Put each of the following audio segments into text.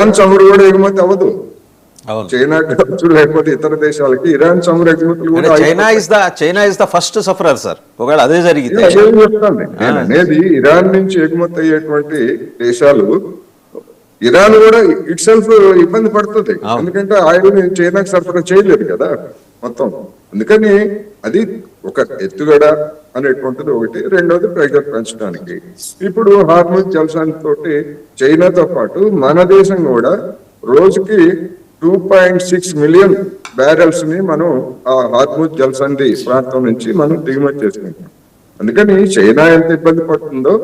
Iran చమురు కూడా ఎగుమతి అవ్వదు. చైనా కావచ్చు లేకపోతే ఇతర దేశాలకి ఇరాన్ చమురు ఎగుమతులు కూడా. China is the first sufferer sir. ఒకవేళ అదే జరిగితే చెప్తాను నేను అనేది, ఇరాన్ నుంచి ఎగుమతి అయ్యేటువంటి దేశాలు, ఇరాన్ కూడా ఇట్ సెల్ఫ్ ఇబ్బంది పడుతుంది. ఎందుకంటే ఆయిల్ చైనాకి సరఫరా చేయలేదు కదా మొత్తం. అందుకని అది ఒక ఎత్తుగడ అనేటువంటిది ఒకటి. రెండోది ప్రెషర్ పెంచడానికి. ఇప్పుడు హార్మోజ్ జల్సాన్ తోటి చైనాతో పాటు మన దేశం కూడా రోజుకి 2.6 మిలియన్ బ్యారెల్స్ ని మనం ఆ హార్మోజ్ జల్సంధి ప్రాంతం నుంచి మనం దిగుమతి చేసుకుంటాం. అందుకని చైనా ఎంత ఇబ్బంది పడుతుందో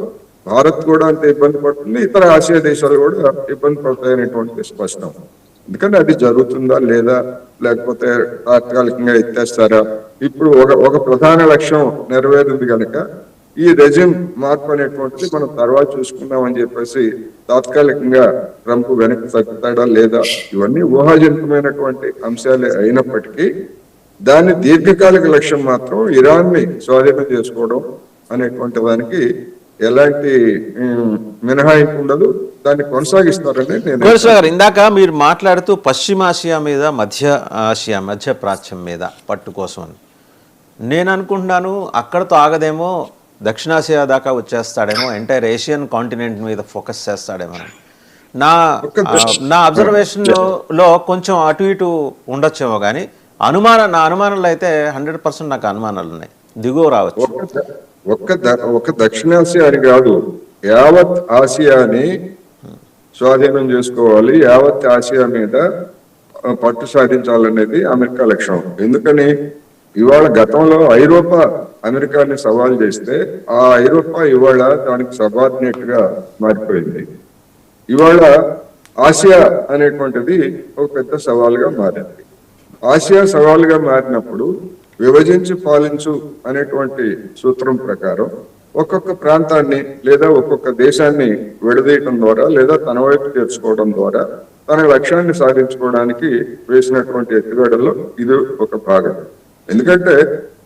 భారత్ కూడా అంత ఇబ్బంది పడుతుంది, ఇతర ఆసియా దేశాలు కూడా ఇబ్బంది పడతాయనేటువంటి స్పష్టం. ఎందుకంటే అది జరుగుతుందా లేదా, లేకపోతే తాత్కాలికంగా ఎత్తేస్తారా? ఇప్పుడు ఒక ప్రధాన లక్ష్యం నెరవేరింది కనుక ఈ రెజిమ్ మార్పు అనేటువంటిది మనం తర్వాత చూసుకుందామని చెప్పేసి తాత్కాలికంగా ట్రంప్ వెనక్కి తగ్గుతాడా లేదా, ఇవన్నీ ఊహాజనితమైనటువంటి అంశాలే అయినప్పటికీ దాని దీర్ఘకాలిక లక్ష్యం మాత్రం ఇరాన్ ని స్వాధీనం చేసుకోవడం అనేటువంటి దానికి ఎలాంటి మినహాయింపు ఉండదు. దాన్ని కొనసాగిస్తారని నేను. ఇందాక మీరు మాట్లాడుతూ పశ్చిమాసియా మీద, మధ్య ప్రాచ్యం మీద పట్టు కోసం అని నేను అనుకుంటున్నాను. అక్కడతో ఆగదేమో, దక్షిణాసియా దాకా వచ్చేస్తాడేమో, ఎంటైర్ ఏషియన్ కాంటినెంట్ మీద ఫోకస్ చేస్తాడేమో. నా అబ్జర్వేషన్లో కొంచెం అటు ఇటు ఉండొచ్చేమో, కానీ నా అనుమానాలు అయితే 100% నాకు అనుమానాలు ఉన్నాయి. దిగువ రావచ్చు. ఒక్క దక్షిణాసియా అని కాదు, యావత్ ఆసియాని స్వాధీనం చేసుకోవాలి, యావత్ ఆసియా మీద పట్టు సాధించాలనేది అమెరికా లక్ష్యం. ఎందుకని ఇవాళ గతంలో ఐరోపా అమెరికాని సవాల్ చేస్తే ఆ ఐరోపా ఇవాళ దానికి సబార్డినేట్ గా మారిపోయింది. ఇవాళ ఆసియా అనేటువంటిది ఒక పెద్ద సవాల్గా మారింది. ఆసియా సవాల్గా మారినప్పుడు విభజించి పాలించు అనేటువంటి సూత్రం ప్రకారం ఒక్కొక్క ప్రాంతాన్ని లేదా ఒక్కొక్క దేశాన్ని విడదీయటం ద్వారా లేదా తన వైపు తెచ్చుకోవడం ద్వారా తన లక్ష్యాన్ని సాధించుకోవడానికి వేసినటువంటి ఎత్తుగడల్లో ఇది ఒక భాగం. ఎందుకంటే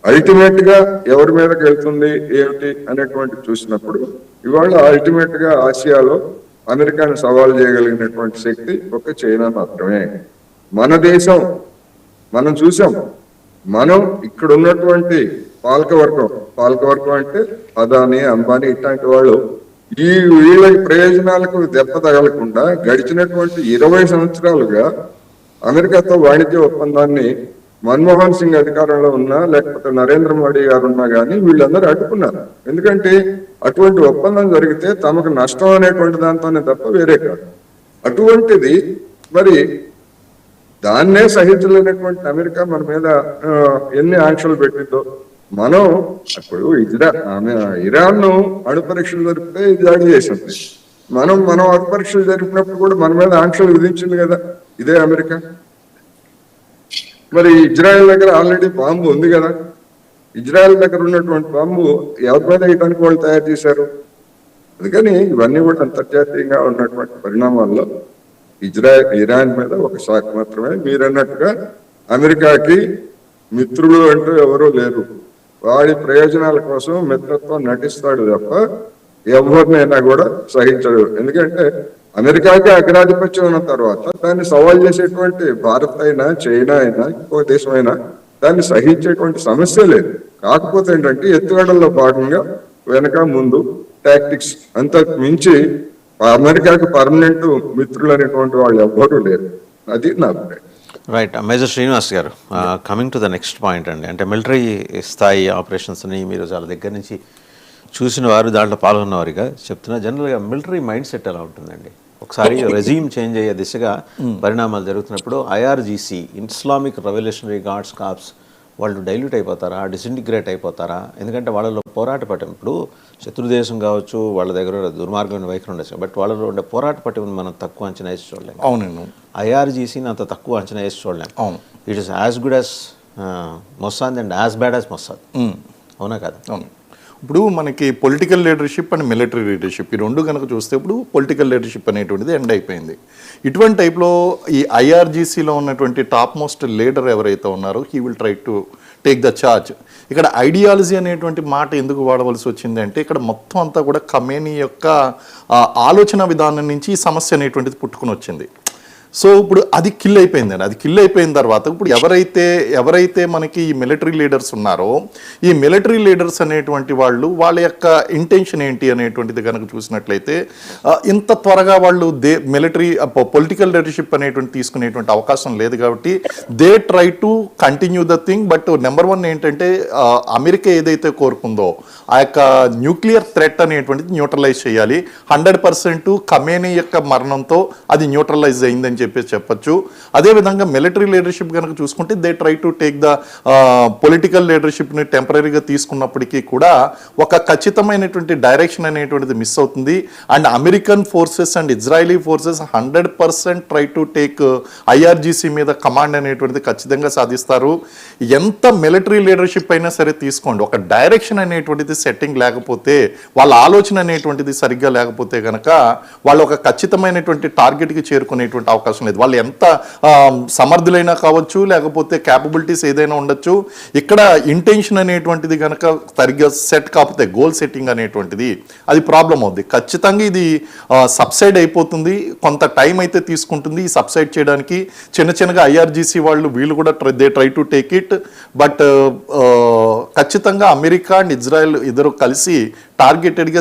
అల్టిమేట్ గా ఎవరి మీదకి వెళ్తుంది ఏమిటి అనేటువంటి చూసినప్పుడు ఇవాళ అల్టిమేట్ గా ఆసియాలో అమెరికాను సవాల్ చేయగలిగినటువంటి శక్తి ఒక చైనా మాత్రమే. మన దేశం మనం చూసాం, మనం ఇక్కడ ఉన్నటువంటి పాలకవర్గం అంటే అదానీ, అంబానీ ఇట్లాంటి వాళ్ళు వీళ్ళ ప్రయోజనాలకు దెబ్బ తగలకుండా గడిచినటువంటి 20 సంవత్సరాలుగా అమెరికాతో వాణిజ్య ఒప్పందాన్ని మన్మోహన్ సింగ్ అధికారంలో ఉన్నా లేకపోతే నరేంద్ర మోడీ గారు ఉన్నా కానీ వీళ్ళందరూ అడ్డుకున్నారు. ఎందుకంటే అటువంటి ఒప్పందం జరిగితే తమకు నష్టం అనేటువంటి దాంతోనే తప్ప వేరే కాదు. అటువంటిది మరి దాన్నే సహించలేనటువంటి అమెరికా మన మీద ఎన్ని ఆంక్షలు పెట్టిందో. మనం అప్పుడు ఇరాన్ ను అణు పరీక్షలు జరిపితే ఇది దాడి చేసింది. మనం అణు పరీక్షలు జరిపినప్పుడు కూడా మన మీద ఆంక్షలు విధించింది కదా ఇదే అమెరికా. మరి ఇజ్రాయెల్ దగ్గర ఆల్రెడీ బాంబు ఉంది కదా, ఇజ్రాయెల్ దగ్గర ఉన్నటువంటి బాంబు ఎవరి మీద వేయడానికి వాళ్ళు తయారు చేశారు. అందుకని ఇవన్నీ కూడా అంతర్జాతీయంగా ఉన్నటువంటి పరిణామాల్లో ఇరాన్ మీద ఒక షాక్ మాత్రమే. మీరన్నట్టుగా అమెరికాకి మిత్రులు అంటూ ఎవరూ లేరు. వాడి ప్రయోజనాల కోసం మిత్రత్వం నటిస్తాడు తప్ప ఎవరినైనా కూడా సహించడు. ఎందుకంటే అమెరికాకి అగ్రాధిపత్యం ఉన్న తర్వాత దాన్ని సవాల్ చేసేటువంటి భారత్ అయినా, చైనా అయినా, ఇంకో దేశమైనా దాన్ని సహించేటువంటి సమస్య లేదు. కాకపోతే ఏంటంటే ఎత్తుగడల్లో భాగంగా వెనక ముందు టాక్టిక్స్ అంత మించి అమెరికాకు పర్మనెంట్ మిత్రులు అనేటువంటి వాళ్ళు ఎవ్వరూ లేరు. అది నా అభిప్రాయం. రైట్. మేజర్ శ్రీనివాస్ గారు, coming to the next point అండి. అంటే మిలిటరీ స్థాయి ఆపరేషన్స్ని మీరు చాలా దగ్గర నుంచి చూసిన వారు, దాంట్లో పాల్గొన్నవారుగా చెప్తున్నా, జనరల్గా మిలిటరీ మైండ్ సెట్ ఎలా ఉంటుందండి? ఒకసారి రెజీమ్ చేంజ్ అయ్యే దిశగా పరిణామాలు జరుగుతున్నప్పుడు IRGC, Islamic revolutionary guards corps, వాళ్ళు డైల్యూట్ అయిపోతారా, డిసింటిగ్రేట్ అయిపోతారా? ఎందుకంటే వాళ్ళలో పోరాట పటం, ఇప్పుడు శత్రుదేశం కావచ్చు, వాళ్ళ దగ్గర దుర్మార్గమైన వైఖరి ఉండొచ్చు, బట్ వాళ్ళలో ఉండే పోరాట పటం మనం తక్కువ అంచనా వేసి చూడలేము. అవునండి. ఐఆర్జీసీని అంత తక్కువ అంచనా వేసి చూడలేము. అవును. It is as good as Mossad and as bad as Mossad. అవునా కదా? అవును. ఇప్పుడు మనకి political leadership and military leadership ఈ రెండు కనుక చూస్తే ఇప్పుడు పొలిటికల్ లీడర్షిప్ అనేటువంటిది ఎండ్ అయిపోయింది. ఇటువంటి టైప్లో ఈ ఐఆర్జీసీలో ఉన్నటువంటి టాప్ మోస్ట్ లీడర్ ఎవరైతే ఉన్నారో he will try to take the charge. ఇక్కడ ఐడియాలజీ అనేటువంటి మాట ఎందుకు వాడవలసి వచ్చింది అంటే ఇక్కడ మొత్తం అంతా కూడా ఖమేనీ యొక్క ఆలోచన విధానం నుంచి ఈ సమస్య అనేటువంటిది పుట్టుకుని వచ్చింది. సో ఇప్పుడు అది కిల్ అయిపోయిందండి. అది కిల్ అయిపోయిన తర్వాత ఇప్పుడు ఎవరైతే మనకి ఈ మిలిటరీ లీడర్స్ ఉన్నారో ఈ మిలిటరీ లీడర్స్ అనేటువంటి వాళ్ళు వాళ్ళ యొక్క ఇంటెన్షన్ ఏంటి అనేటువంటిది కనుక చూసినట్లయితే ఇంత త్వరగా వాళ్ళు మిలిటరీ పొలిటికల్ లీడర్షిప్ అనేటువంటి తీసుకునేటువంటి అవకాశం లేదు కాబట్టి they try to continue the thing. But number 1 ఏంటంటే అమెరికా ఏదైతే కోరుకుందో ఆ యొక్క న్యూక్లియర్ థ్రెట్ అనేటువంటిది న్యూట్రలైజ్ చేయాలి. 100% ఖమేనీ యొక్క మరణంతో అది న్యూట్రలైజ్ అయిందని చెప్పొచ్చు. అదేవిధంగా మిలిటరీ లీడర్షిప్ కనుక చూసుకుంటే they try to take the political లీడర్షిప్ని టెంపరీగా తీసుకున్నప్పటికీ కూడా ఒక ఖచ్చితమైనటువంటి డైరెక్షన్ అనేటువంటిది మిస్ అవుతుంది. And American forces and Israeli forces 100% try to take IRGC మీద కమాండ్ అనేటువంటిది ఖచ్చితంగా సాధిస్తారు. ఎంత మిలిటరీ లీడర్షిప్ అయినా సరే తీసుకోండి, ఒక డైరెక్షన్ అనేటువంటిది సెట్టింగ్ లేకపోతే, వాళ్ళ ఆలోచన అనేటువంటిది సరిగ్గా లేకపోతే కనుక వాళ్ళు ఒక ఖచ్చితమైనటువంటి టార్గెట్కి చేరుకునేటువంటి అవకాశం లేదు. వాళ్ళు ఎంత సమర్థులైనా కావచ్చు, లేకపోతే క్యాపబిలిటీస్ ఏదైనా ఉండొచ్చు. ఇక్కడ ఇంటెన్షన్ అనేటువంటిది కనుక సరిగ్గా సెట్ కాకపోతే, గోల్ సెట్టింగ్ అనేటువంటిది అది ప్రాబ్లం అవుద్ది. ఖచ్చితంగా ఇది సబ్సైడ్ అయిపోతుంది, కొంత టైం అయితే తీసుకుంటుంది ఈ సబ్సైడ్ చేయడానికి. చిన్నగా ఐఆర్జీసీ వీళ్ళు కూడా they try to take it. But ఖచ్చితంగా అమెరికా అండ్ ఇజ్రాయెల్ ఇద్దరు కలిసి టార్గెటెడ్గా